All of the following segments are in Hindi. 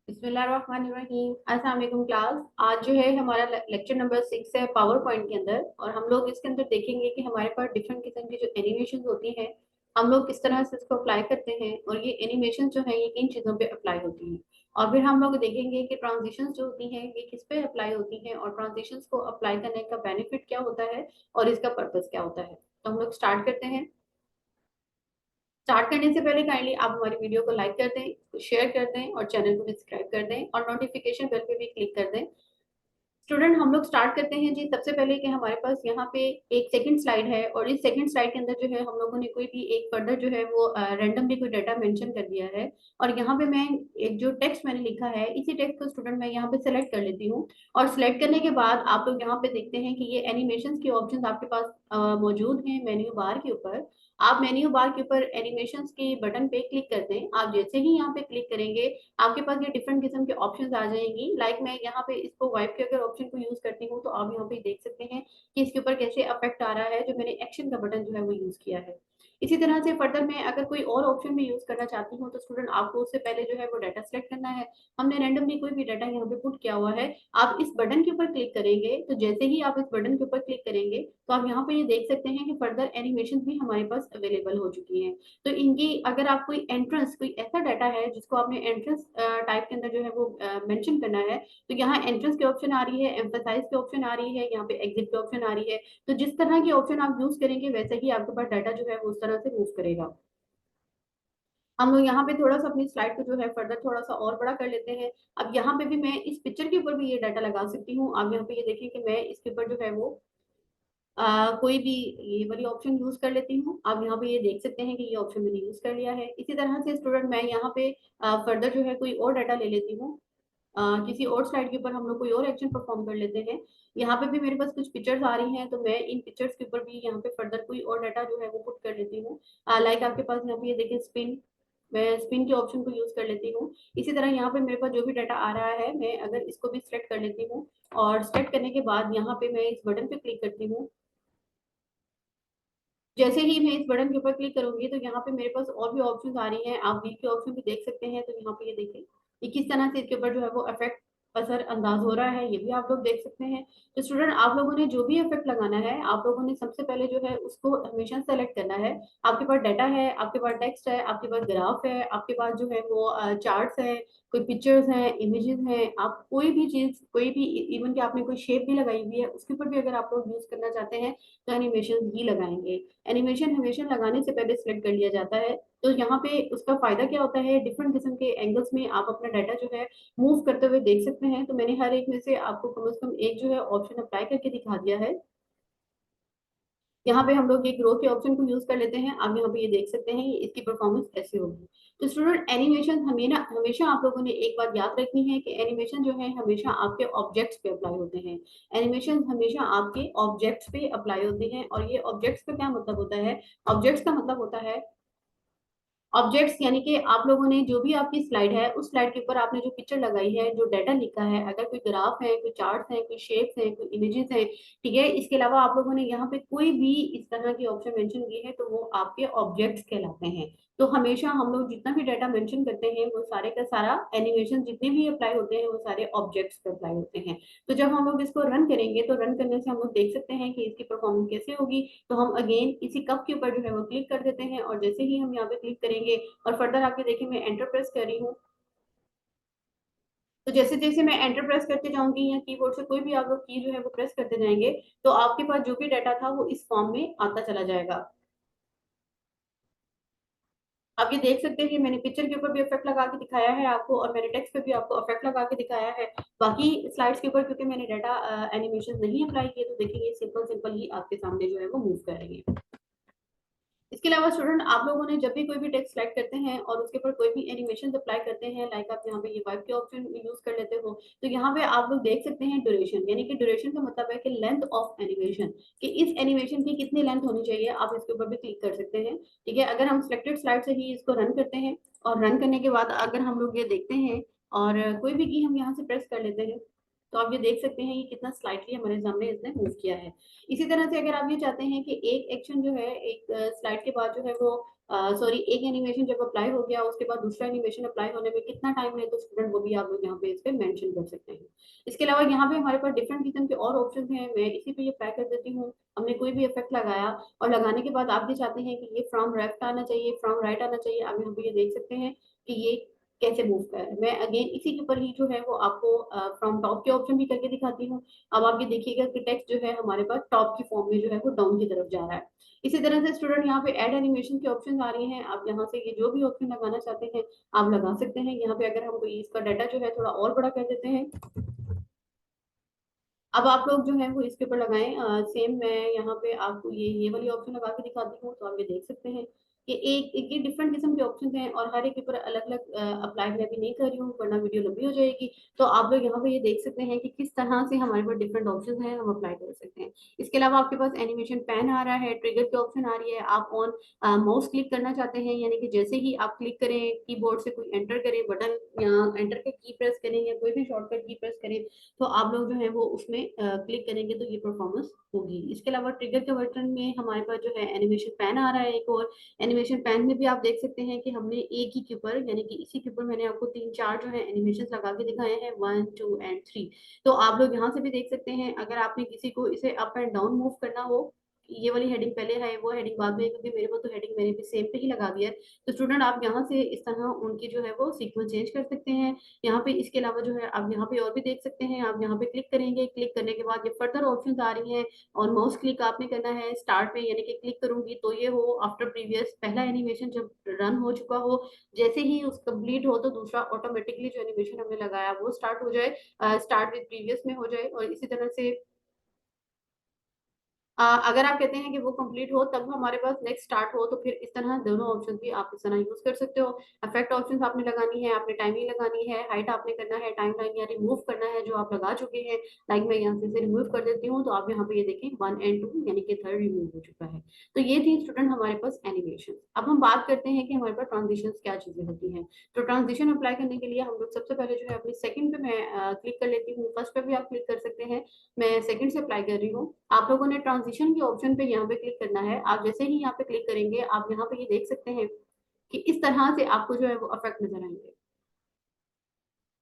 बिस्मिल्लाहिर्रहमानिर्रहीम। अस्सलाम वालेकुम क्लास। आज जो है हमारा लेक्चर नंबर 6 है पावर पॉइंट के अंदर, और हम लोग इसके अंदर देखेंगे कि हमारे पास डिफरेंट किस्म की जो एनिमेशन होती हैं हम लोग किस तरह से इसको अप्लाई करते हैं, और ये एनिमेशन जो है ये किन चीज़ों पे अप्लाई होती हैं। और फिर हम लोग देखेंगे कि ट्रांजिशंस जो होती हैं ये किस पे अप्लाई होती हैं, और ट्रांजिशंस को अप्लाई करने का बेनिफिट क्या होता है और इसका पर्पस क्या होता है। तो हम लोग स्टार्ट करते हैं। स्टार्ट करने से पहले काइंडली आप हमारी वीडियो को लाइक कर दें, शेयर कर दें और चैनल को सब्सक्राइब कर दें और नोटिफिकेशन बेल पे भी क्लिक कर दें। स्टूडेंट, हम लोग स्टार्ट करते हैं जी। सबसे पहले कि हमारे पास यहाँ पे एक सेकंड स्लाइड है, और इस सेकंड स्लाइड के अंदर जो है हम लोगों ने कोई भी एक फर्दर जो है वो रैंडमली कोई डाटा मेंशन कर दिया है। और यहाँ पे मैं एक जो टेक्स्ट मैंने लिखा है इसी टेक्स्ट को स्टूडेंट मैं यहाँ पे सेलेक्ट कर लेती हूँ। और सिलेक्ट करने के बाद आप लोग यहाँ पे देखते हैं कि ये एनिमेशन के ऑप्शन आपके पास मौजूद हैं मेन्यू बार के ऊपर। आप मेन्यू बार के ऊपर एनिमेशन के बटन पे क्लिक करते हैं। आप जैसे ही यहाँ पे क्लिक करेंगे आपके पास ये डिफरेंट किस्म के ऑप्शंस आ जाएंगी। लाइक मैं यहाँ पे इसको वाइप के अगर ऑप्शन को यूज करती हूँ तो आप यहाँ पे देख सकते हैं कि इसके ऊपर कैसे अफेक्ट आ रहा है जो मैंने एक्शन का बटन जो है वो यूज किया है। इसी तरह से फर्दर मैं अगर कोई और ऑप्शन भी यूज करना चाहती हूँ तो स्टूडेंट आपको उससे पहले जो है वो डाटा सेलेक्ट करना है। हमने रैंडमली कोई भी डाटा यहाँ पे पुट किया हुआ है। आप इस बटन के ऊपर क्लिक करेंगे तो जैसे ही आप इस बटन के ऊपर क्लिक करेंगे तो आप यहाँ पे ये देख सकते हैं कि फर्दर एनिमेशन भी हमारे पास अवेलेबल हो चुकी है। तो इनकी अगर आप कोई ऐसा डाटा है जिसको आपने एंट्रेंस टाइप के अंदर जो है वो मेंशन करना है, तो यहाँ एंट्रेंस की ऑप्शन आ रही है, एम्फेसाइज की ऑप्शन आ रही है, यहाँ पे एग्जिट की ऑप्शन आ रही है। तो जिस तरह की ऑप्शन आप यूज करेंगे वैसे ही आपके पास डाटा जो है वो उस तरह से मूव करेगा। हम लोग यहाँ पे थोड़ा सा अपनी स्लाइड को जो है फर्दर थोड़ा सा और बड़ा कर लेते हैं। अब यहाँ पे भी मैं इस पिक्चर के ऊपर भी ये डाटा लगा सकती हूँ। आप यहाँ पे ये देखिए कि मैं इसके ऊपर जो है वो कोई भी ये वाली ऑप्शन यूज कर लेती हूँ। आप यहाँ पे ये देख सकते हैं कि ये ऑप्शन मैंने यूज कर लिया है। इसी तरह से स्टूडेंट मैं यहाँ पे फर्दर जो है कोई और डाटा ले लेती हूँ। किसी और स्लाइड के ऊपर हम लोग कोई और एक्शन परफॉर्म कर लेते हैं। यहाँ पे भी मेरे पास कुछ पिक्चर्स आ रही हैं तो मैं इन पिक्चर्स के ऊपर भी यहाँ पे फर्दर कोई और डाटा जो है वो पुट कर लेती हूँ। लाइक आपके पास यहाँ पे ये देखिए स्पिन, मैं स्पिन के ऑप्शन को यूज कर लेती हूँ। इसी तरह यहाँ पे मेरे पास जो भी डाटा आ रहा है मैं अगर इसको भी सिलेक्ट कर लेती हूँ, और सिलेक्ट करने के बाद यहाँ पे मैं इस बटन पे क्लिक करती हूँ। जैसे ही मैं इस बटन के ऊपर क्लिक करूंगी तो यहाँ पे मेरे पास और भी ऑप्शंस आ रही हैं। आप वीक के ऑप्शन भी देख सकते हैं। तो यहाँ पे ये देखिए कि किस तरह से इसके ऊपर जो है वो इफेक्ट असर अंदाज हो रहा है, ये भी आप लोग देख सकते हैं। तो स्टूडेंट, आप लोगों ने जो भी इफेक्ट लगाना है आप लोगों ने सबसे पहले जो है उसको हमेशा सेलेक्ट करना है। आपके पास डाटा है, आपके पास टेक्स्ट है, आपके पास ग्राफ है, आपके पास जो है वो चार्ट्स है, कोई पिक्चर्स हैं, इमेजेस हैं। आप कोई भी चीज, कोई भी इवन कि आपने कोई शेप भी लगाई हुई है उसके ऊपर भी अगर आप लोग यूज करना चाहते हैं तो एनिमेशन ही लगाएंगे। एनिमेशन हमेशा लगाने से पहले सिलेक्ट कर लिया जाता है। तो यहाँ पे उसका फायदा क्या होता है, डिफरेंट किस्म के एंगल्स में आप अपना डाटा जो है मूव करते हुए देख सकते हैं। तो मैंने हर एक में से आपको कम से कम एक जो है ऑप्शन अप्लाई करके दिखा दिया है। यहाँ पे हम लोग ये ग्रो के ऑप्शन को यूज कर लेते हैं। आप यहाँ पे ये देख सकते हैं इसकी परफॉर्मेंस कैसी होगी। तो स्टूडेंट, एनिमेशन हमेशा हमेशा आप लोगों ने एक बात याद रखनी है कि एनिमेशन जो है हमेशा आपके ऑब्जेक्ट्स पे अप्लाई होते हैं। एनिमेशन हमेशा आपके ऑब्जेक्ट्स पे अप्लाई होते हैं। और ये ऑब्जेक्ट्स का क्या मतलब होता है, ऑब्जेक्ट्स का मतलब होता है ऑब्जेक्ट्स, यानी कि आप लोगों ने जो भी आपकी स्लाइड है उस स्लाइड के ऊपर आपने जो पिक्चर लगाई है, जो डाटा लिखा है, अगर कोई ग्राफ है, कोई चार्ट्स है, कोई शेप्स है, कोई इमेजेस है, ठीक है। इसके अलावा आप लोगों ने यहाँ पे कोई भी इस तरह की ऑप्शन मेंशन की है तो वो आपके ऑब्जेक्ट्स कहलाते हैं। तो हमेशा हम लोग जितना भी डाटा मेंशन करते हैं वो सारे का सारा एनिमेशन जितने भी अप्लाई होते हैं वो सारे ऑब्जेक्ट्स पे अप्लाई होते हैं। तो जब हम लोग इसको रन करेंगे तो रन करने से हम लोग देख सकते हैं कि इसकी परफॉर्मेंस कैसे होगी। तो हम अगेन इसी कप के ऊपर जो है वो क्लिक कर देते हैं, और जैसे ही हम यहाँ पे क्लिक करेंगे और फर्दर आके देखिए मैं एंटर प्रेस कर रही हूँ। तो जैसे जैसे मैं एंटर प्रेस करते जाऊंगी या कीबोर्ड से कोई भी आप लोग की जो है वो प्रेस करते जाएंगे तो आपके पास जो भी डाटा था वो इस फॉर्म में आता चला जाएगा। आप ये देख सकते हैं कि मैंने पिक्चर के ऊपर भी इफेक्ट लगा के दिखाया है आपको, और मैंने टेक्स्ट पे भी आपको इफेक्ट लगा के दिखाया है। बाकी स्लाइड्स के ऊपर क्योंकि मैंने डाटा एनिमेशन नहीं अप्लाई किए तो देखिए सिंपल सिंपल ही आपके सामने जो है वो मूव करेंगे। इसके अलावा स्टूडेंट, आप लोगों ने जब भी कोई भी टेक्स्ट सेलेक्ट करते हैं और उसके ऊपर कोई भी एनिमेशन अप्लाई करते हैं, लाइक आप यहाँ पे ये वाइप के ऑप्शन यूज कर लेते हो, तो यहाँ पे आप लोग देख सकते हैं ड्यूरेशन, यानी कि ड्यूरेशन का मतलब है कि लेंथ ऑफ एनिमेशन, कि इस एनिमेशन की कितनी लेंथ होनी चाहिए। आप इसके ऊपर भी क्लिक कर सकते हैं, ठीक है। अगर हम सिलेक्टेड स्लाइड से ही इसको रन करते हैं और रन करने के बाद अगर हम लोग ये देखते हैं और कोई भी की हम यहाँ से प्रेस कर लेते हैं तो आप ये देख सकते हैं कि कितना स्लाइटली हमारे सामने इसने मूव किया है। इसी तरह से अगर आप ये चाहते हैं कि एक एक्शन जो है एक स्लाइड के बाद जो है वो सॉरी, एक एनिमेशन जब अप्लाई हो गया उसके बाद दूसरा एनिमेशन अप्लाई होने में कितना टाइम है, तो स्टूडेंट वो भी आप लोग यहाँ पे इस पे मेंशन कर सकते हैं। इसके अलावा यहाँ पे हमारे पास डिफरेंट किस्म के और ऑप्शन हैं, मैं इसी पे ये अप्लाई कर देती हूँ। हमने कोई भी इफेक्ट लगाया और लगाने के बाद आप ये चाहते हैं कि ये फ्रॉम लेफ्ट आना चाहिए, फ्रॉम राइट आना चाहिए, आप यहाँ पे ये देख सकते हैं कि ये कैसे मूव कर रहा है। मैं अगेन इसी के ऊपर ही जो है वो आपको फ्रॉम टॉप के ऑप्शन भी करके दिखाती हूँ। अब आप ये देखिएगा कि टेक्स्ट जो है हमारे पास टॉप की फॉर्म में जो है वो डाउन की तरफ जा रहा है। इसी तरह से स्टूडेंट यहाँ पे ऐड एनिमेशन के ऑप्शन आ रही हैं, आप यहाँ से ये जो भी ऑप्शन लगाना चाहते हैं आप लगा सकते हैं। यहाँ पे अगर हम कोई इसका डाटा जो है थोड़ा और बड़ा कर देते हैं, अब आप लोग जो है वो इसके ऊपर लगाएं। सेम मैं यहाँ पे आपको ये वाली ऑप्शन लगा के दिखाती हूँ, तो आप ये देख सकते हैं कि एक ये डिफरेंट किस्म के ऑप्शन हैं और हर एक के ऊपर अलग अलग अप्लाई मैं भी नहीं कर रही हूँ वरना वीडियो लंबी हो जाएगी। तो आप लोग यहाँ पे ये देख सकते हैं कि किस तरह से हमारे पास डिफरेंट ऑप्शन हैं, हम अप्लाई कर सकते हैं। इसके अलावा आपके पास एनिमेशन पैन आ रहा है, ट्रिगर की ऑप्शन आ रही है, आप ऑन माउस क्लिक करना चाहते हैं, यानी कि जैसे ही आप क्लिक करें कीबोर्ड से कोई एंटर करें बटन या एंटर के की प्रेस करें या कोई भी शॉर्टकट की प्रेस करें, तो आप लोग जो है वो उसमें क्लिक करेंगे तो ये परफॉर्मेंस होगी। इसके अलावा ट्रिगर के बटन में हमारे पास जो है एनिमेशन पैन आ रहा है एक और। एनिमेशन पैन में भी आप देख सकते हैं कि हमने एक ही के ऊपर यानी कि इसी के ऊपर मैंने आपको तीन चार जो है एनिमेशन लगा के दिखाए हैं, 1 2 एंड 3। तो आप लोग यहाँ से भी देख सकते हैं, अगर आपने किसी को इसे अप एंड डाउन मूव करना हो, ये वाली हेडिंग पहले है वो हेडिंग बाद में, क्योंकि मेरे को तो हेडिंग मैंने भी सेम पे ही लगा दिया है। तो स्टूडेंट आप यहाँ से इस तरह उनकी जो है वो सीक्वेंस चेंज कर सकते हैं। यहाँ पे इसके अलावा जो है आप यहाँ पे और भी देख सकते हैं, आप यहाँ पे क्लिक करेंगे, क्लिक करने के बाद ये फर्दर ऑप्शंस आ रही हैं और माउस क्लिक आपने करना है स्टार्ट पे, यानी कि क्लिक करूंगी तो ये हो आफ्टर प्रीवियस, पहला एनिमेशन जब रन हो चुका हो, जैसे ही उस कंप्लीट हो तो दूसरा ऑटोमेटिकली जो एनिमेशन हमने लगाया वो स्टार्ट हो जाए, स्टार्ट विद प्रीवियस में हो जाए। और इसी तरह से अगर आप कहते हैं कि वो कंप्लीट हो तब हमारे पास नेक्स्ट स्टार्ट हो, तो फिर इस तरह दोनों ऑप्शन भी आप इस तरह यूज कर सकते हो। इफेक्ट ऑप्शंस आपने लगानी है, आपने टाइमिंग लगानी है, हाइट आपने करना है, टाइम लाइन या रिमूव करना है जो आप लगा चुके हैं। लाइक मैं यहाँ से रिमूव कर देती हूँ, तो आप यहाँ पे ये देखें 1 and 2 यानी कि थर्ड रिमूव हो चुका है। तो ये थी स्टूडेंट हमारे पास एनिमेशन। अब हम बात करते हैं कि हमारे पास ट्रांजिशन क्या चीजें होती हैं। तो ट्रांजिशन अप्लाई करने के लिए हम लोग सबसे पहले जो है अपनी सेकंड पे मैं क्लिक कर लेती हूँ, फर्स्ट पे भी आप क्लिक कर सकते हैं, मैं सेकंड से अप्लाई कर रही हूँ। आप लोगों ने ट्रांजिशन के ऑप्शन पे यहाँ पे क्लिक करना है। आप जैसे ही यहाँ पे क्लिक करेंगे आप यहाँ पे ये देख सकते हैं कि इस तरह से आपको जो है वो इफेक्ट नजर आएंगे।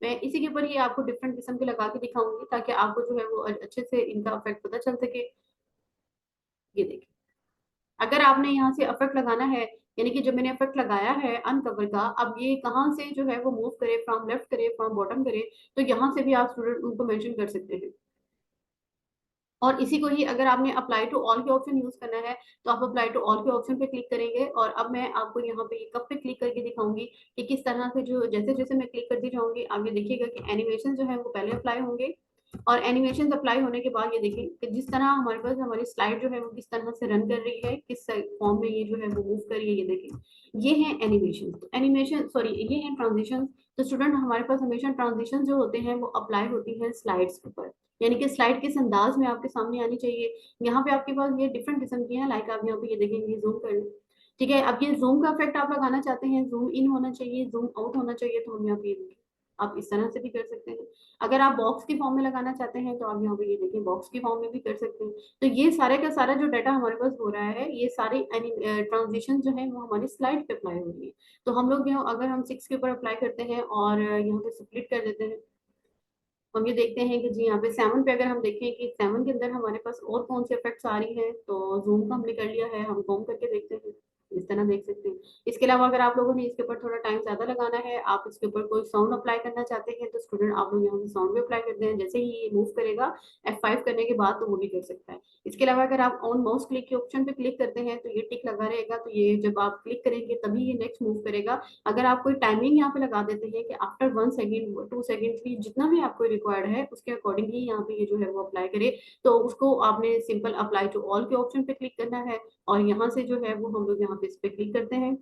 मैं इसी के ऊपर ही आपको डिफरेंट किस्म के लगा के दिखाऊंगी ताकि आपको जो है वो अच्छे से इनका इफेक्ट पता चल सके। ये देखिए, अगर आपने यहाँ से इफेक्ट लगाना है, यानी कि जब मैंने इफेक्ट लगाया है अनकवर का, अब ये कहाँ से जो है वो मूव करे, फ्रॉम लेफ्ट करे, फ्रॉम बॉटम करे, तो यहाँ से भी आप स्टूडेंट उनको मेंशन कर सकते हैं। और इसी को ही अगर आपने अप्लाई टू ऑल के ऑप्शन यूज करना है, तो आप अप्लाई टू ऑल के ऑप्शन पे क्लिक करेंगे। और अब मैं आपको यहाँ पे कब पे क्लिक करके दिखाऊंगी कि किस तरह से जो जैसे जैसे मैं क्लिक करती जाऊंगी आप ये देखिएगा कि एनिमेशन जो है वो पहले अप्लाई होंगे, और एनिमेशन अप्लाई होने के बाद ये देखिए कि जिस तरह हमारे पास हमारी स्लाइड जो है वो किस तरह से रन कर रही है, किस फॉर्म में ये जो है वो मूव कर रही है, ये देखिए ये है एनिमेशन। तो एनिमेशन सॉरी ये है ट्रांजिशन। तो स्टूडेंट हमारे पास हमेशा ट्रांजिशन जो होते हैं वो अप्लाई होती है स्लाइड्स के ऊपर, यानी कि स्लाइड किस अंदाज में आपके सामने आनी चाहिए। यहाँ पे आपके पास ये डिफरेंट किस्म की है, लाइक आप यहाँ पे ये देखेंगे जूम कर, ठीक है। अब ये जूम का इफेक्ट आप लगाना चाहते हैं, जूम इन होना चाहिए, जूम आउट होना चाहिए, तो हम यहाँ पे ये देखें आप इस तरह से भी कर सकते हैं। अगर आप बॉक्स की फॉर्म में लगाना चाहते हैं तो आप यहाँ पे ये देखिए बॉक्स की फॉर्म में भी कर सकते हैं। तो ये सारे का सारा जो डाटा हमारे पास हो रहा है, ये सारी ट्रांजिशन जो है वो हमारी स्लाइड पे अप्लाई हो रही है। तो हम लोग यहाँ अगर हम 6 के ऊपर अप्लाई करते हैं और यहाँ पे स्प्लिट कर देते हैं, हम ये देखते हैं कि जी यहाँ पे 7 पे अगर हम देखें कि 7 के अंदर हमारे पास और कौन से इफेक्ट्स आ रही हैं, तो जूम का हमने कर लिया है, हम कॉम करके देखते हैं, इस तरह देख सकते हैं। इसके अलावा अगर आप लोगों ने इसके ऊपर थोड़ा टाइम ज्यादा लगाना है, आप इसके ऊपर कोई साउंड अप्लाई करना चाहते हैं, तो स्टूडेंट आप लोग यहाँ पे साउंड भी अप्लाई करते हैं, जैसे ही ये मूव करेगा F5 करने के बाद तो वो भी कर सकता है। इसके अलावा अगर आप ऑन माउस क्लिक के ऑप्शन पे क्लिक करते हैं तो ये टिक लगा रहेगा, तो ये जब आप क्लिक करेंगे तभी ये नेक्स्ट मूव करेगा। अगर आप कोई टाइमिंग यहाँ पे लगा देते हैं कि आफ्टर 1 सेकेंड 2 सेकेंड की जितना भी आपको रिक्वायर्ड है उसके अकॉर्डिंग ही यहाँ पे ये जो है वो अप्लाई करे, तो उसको आपने सिंपल अप्लाई टू ऑल के ऑप्शन पे क्लिक करना है और यहाँ से जो है वो हम लोग यहाँ पे इस पे क्लिक करते हैं।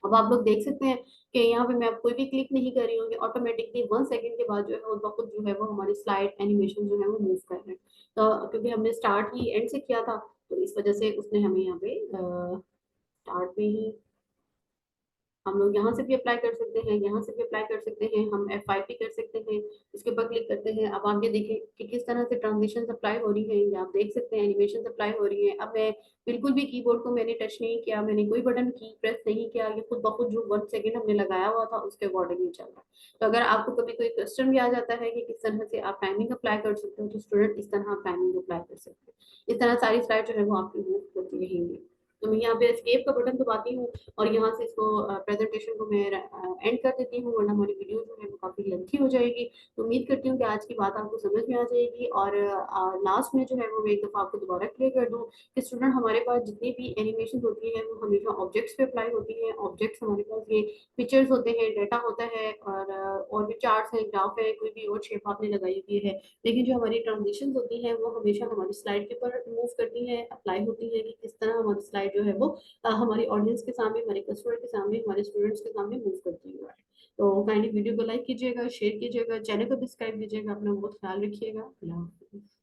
अब आप लोग देख सकते हैं कि यहाँ पे मैं अब कोई भी क्लिक नहीं कर रही हूँ कि ऑटोमेटिकली 1 सेकेंड के बाद जो है वो खुद जो है वो हमारी स्लाइड एनिमेशन जो है वो मूव कर रहे हैं। तो क्योंकि हमने स्टार्ट ही एंड से किया था, तो इस वजह से उसने हमें यहाँ पे स्टार्ट में ही हम लोग यहाँ से भी अप्लाई कर सकते हैं, यहाँ से भी अप्लाई कर सकते हैं, हम F5 भी कर सकते हैं। इसके ऊपर क्लिक करते हैं। अब आप ये देखें कि किस तरह से ट्रांजिशन अप्लाई हो रही है, ये आप देख सकते हैं, एनिमेशन अप्लाई हो रही है। अब मैं बिल्कुल भी कीबोर्ड को मैंने टच नहीं किया, मैंने कोई बटन की प्रेस नहीं किया, ये खुद ब खुद जो 1 सेकेंड हमने लगाया हुआ था उसके अकॉर्डिंग ही चल रहा है। तो अगर आपको कभी कोई क्वेश्चन भी आ जाता है कि किस तरह से आप टाइमिंग अप्लाई कर सकते हो, तो स्टूडेंट इस तरह आप टाइमिंग अप्लाई कर सकते हैं। इस तरह सारी स्लाइड जो है वो आपकी मूव होती रहेंगी। तो मैं यहाँ पे एस्केप का बटन दबाती हूँ और यहाँ से इसको प्रेजेंटेशन को मैं एंड कर देती हूँ, वरना हमारी वीडियो जो है वो काफी लेंथी हो जाएगी। तो उम्मीद करती हूँ कि आज की बात आपको समझ में आ जाएगी। और लास्ट में जो है वो मैं एक दफा आपको दोबारा क्लियर कर दूँ कि स्टूडेंट हमारे पास जितनी भी एनिमेशन होती है वो हमेशा ऑब्जेक्ट्स पे अप्लाई होती है। ऑब्जेक्ट्स हमारे पास ये पिक्चर्स होते हैं, डाटा होता है, और भी चार्ट्स हैं, ग्राफ है, कोई भी और शेप आपने लगाई हुई है। लेकिन जो हमारी ट्रांजिशन होती है वो हमेशा हमारी स्लाइड के ऊपर मूव करती है, अप्लाई होती है कि किस तरह हमारी स्लाइड जो है वो हमारी ऑडियंस के सामने, हमारे कस्टमर के सामने, हमारे स्टूडेंट्स के सामने मूव करती है। तो काइंडली वीडियो को लाइक कीजिएगा, शेयर कीजिएगा, चैनल को सब्सक्राइब कीजिएगा। अपना बहुत ख्याल रखिएगा। अल्लाह हाफिज़।